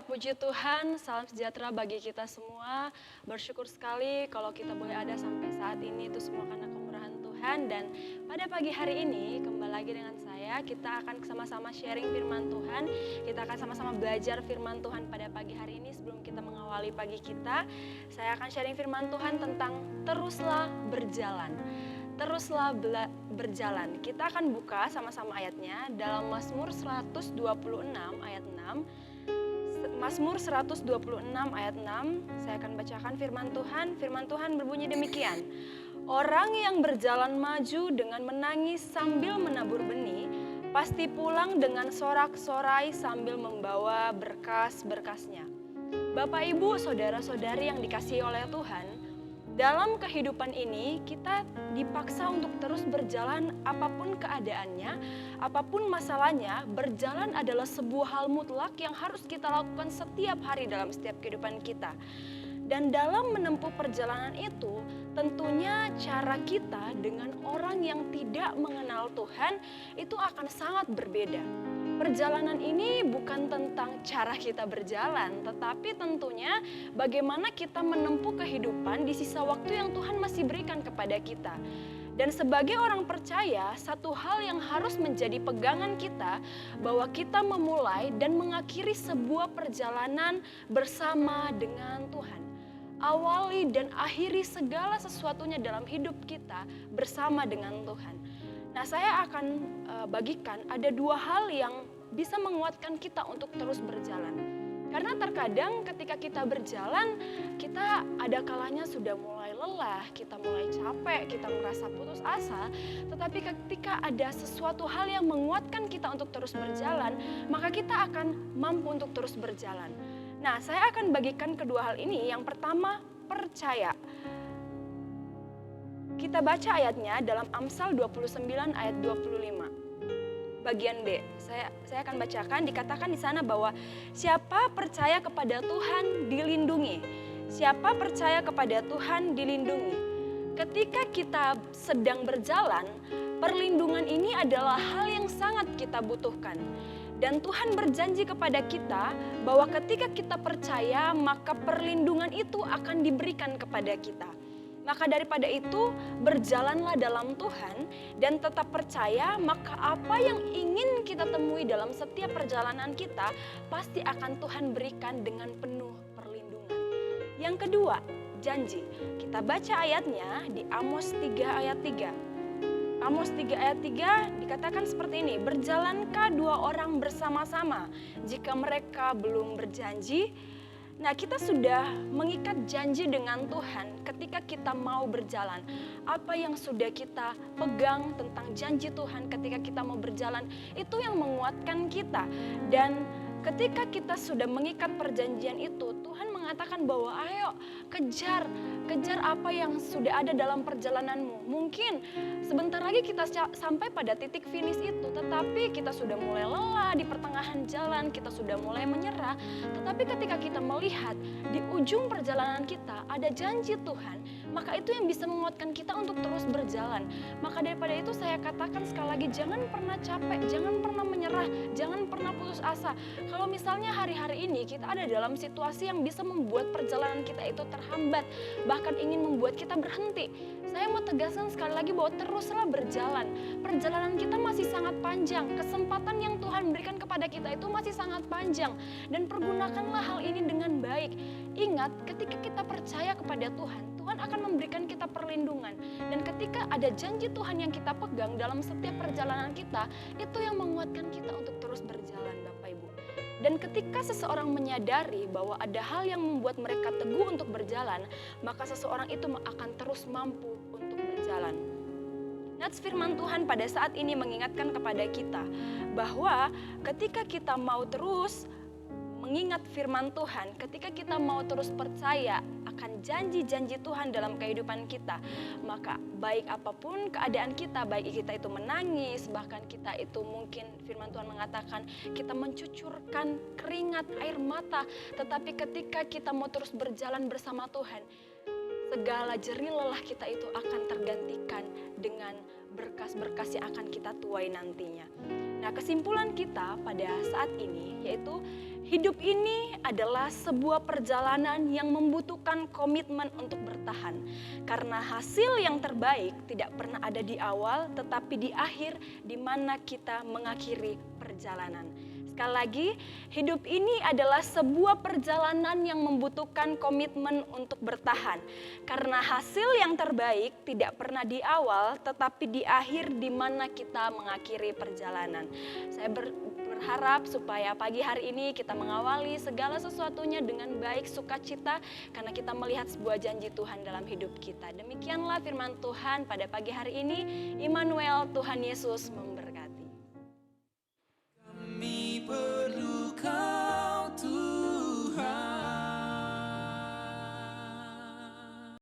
Puji Tuhan, salam sejahtera bagi kita semua. Bersyukur sekali kalau kita boleh ada sampai saat ini, itu semua karena kemurahan Tuhan. Dan pada pagi hari ini, kembali lagi dengan saya, kita akan sama-sama sharing firman Tuhan. Kita akan sama-sama belajar firman Tuhan pada pagi hari ini. Sebelum kita mengawali pagi kita, saya akan sharing firman Tuhan tentang teruslah berjalan. Teruslah berjalan. Kita akan buka sama-sama ayatnya dalam Mazmur 126 ayat 6. Mazmur 126 ayat 6, saya akan bacakan firman Tuhan. Firman Tuhan berbunyi demikian. Orang yang berjalan maju dengan menangis sambil menabur benih, pasti pulang dengan sorak-sorai sambil membawa berkas-berkasnya. Bapak, Ibu, saudara-saudari yang dikasihi oleh Tuhan, dalam kehidupan ini kita dipaksa untuk terus berjalan apapun keadaannya, apapun masalahnya. Berjalan adalah sebuah hal mutlak yang harus kita lakukan setiap hari dalam setiap kehidupan kita. Dan dalam menempuh perjalanan itu, tentunya cara kita dengan orang yang tidak mengenal Tuhan itu akan sangat berbeda. Perjalanan ini bukan tentang cara kita berjalan, tetapi tentunya bagaimana kita menempuh kehidupan di sisa waktu yang Tuhan masih berikan kepada kita. Dan sebagai orang percaya, satu hal yang harus menjadi pegangan kita, bahwa kita memulai dan mengakhiri sebuah perjalanan bersama dengan Tuhan. Awali dan akhiri segala sesuatunya dalam hidup kita bersama dengan Tuhan. Nah, saya akan bagikan ada dua hal yang bisa menguatkan kita untuk terus berjalan. Karena terkadang ketika kita berjalan, kita ada kalanya sudah mulai lelah, kita mulai capek, kita merasa putus asa. Tetapi ketika ada sesuatu hal yang menguatkan kita untuk terus berjalan, maka kita akan mampu untuk terus berjalan. Nah, saya akan bagikan kedua hal ini. Yang pertama, percaya. Kita baca ayatnya dalam Amsal 29 ayat 25. Bagian B, saya akan bacakan. Dikatakan di sana bahwa siapa percaya kepada Tuhan dilindungi. Siapa percaya kepada Tuhan dilindungi. Ketika kita sedang berjalan, perlindungan ini adalah hal yang sangat kita butuhkan. Dan Tuhan berjanji kepada kita bahwa ketika kita percaya, maka perlindungan itu akan diberikan kepada kita. Maka daripada itu, berjalanlah dalam Tuhan dan tetap percaya, maka apa yang ingin kita temui dalam setiap perjalanan kita, pasti akan Tuhan berikan dengan penuh perlindungan. Yang kedua, janji. Kita baca ayatnya di Amos 3 ayat 3. Amos 3 ayat 3 dikatakan seperti ini, berjalankah dua orang bersama-sama jika mereka belum berjanji? Nah, kita sudah mengikat janji dengan Tuhan ketika kita mau berjalan. Apa yang sudah kita pegang tentang janji Tuhan ketika kita mau berjalan, itu yang menguatkan kita. Dan ketika kita sudah mengikat perjanjian itu, Tuhan mengatakan bahwa ayo kejar apa yang sudah ada dalam perjalananmu. Mungkin sebentar lagi kita sampai pada titik finish itu, tetapi kita sudah mulai lelah di pertengahan jalan, kita sudah mulai menyerah. Tetapi ketika kita melihat di ujung perjalanan kita ada janji Tuhan, maka itu yang bisa menguatkan kita untuk terus berjalan. Maka daripada itu saya katakan sekali lagi, jangan pernah capek, jangan pernah menyerah, jangan pernah putus asa. Kalau misalnya hari-hari ini kita ada dalam situasi yang bisa membuat perjalanan kita itu terhambat, bahkan ingin membuat kita berhenti, saya mau tegaskan sekali lagi bahwa teruslah berjalan. Perjalanan kita masih sangat panjang, kesempatan yang Tuhan berikan kepada kita itu masih sangat panjang, dan pergunakanlah hal ini dengan baik. Ingat, ketika kita percaya kepada Tuhan, Tuhan akan memberikan kita perlindungan. Dan ketika ada janji Tuhan yang kita pegang dalam setiap perjalanan kita, itu yang menguatkan kita untuk terus berjalan, Bapak Ibu. Dan ketika seseorang menyadari bahwa ada hal yang membuat mereka teguh untuk berjalan, maka seseorang itu akan terus mampu untuk berjalan. Nats firman Tuhan pada saat ini mengingatkan kepada kita bahwa ketika kita mau terus mengingat firman Tuhan, ketika kita mau terus percaya akan janji-janji Tuhan dalam kehidupan kita, maka baik apapun keadaan kita, baik kita itu menangis, bahkan kita itu mungkin firman Tuhan mengatakan kita mencucurkan keringat air mata, tetapi ketika kita mau terus berjalan bersama Tuhan, segala jerih lelah kita itu akan tergantikan dengan berkas-berkas yang akan kita tuai nantinya. Nah, kesimpulan kita pada saat ini yaitu hidup ini adalah sebuah perjalanan yang membutuhkan komitmen untuk bertahan. Karena hasil yang terbaik tidak pernah ada di awal, tetapi di akhir di mana kita mengakhiri perjalanan. Sekali lagi, hidup ini adalah sebuah perjalanan yang membutuhkan komitmen untuk bertahan. Karena hasil yang terbaik tidak pernah di awal, tetapi di akhir di mana kita mengakhiri perjalanan. Saya berharap supaya pagi hari ini kita mengawali segala sesuatunya dengan baik, sukacita, karena kita melihat sebuah janji Tuhan dalam hidup kita. Demikianlah firman Tuhan pada pagi hari ini. Immanuel, Tuhan Yesus memberkati.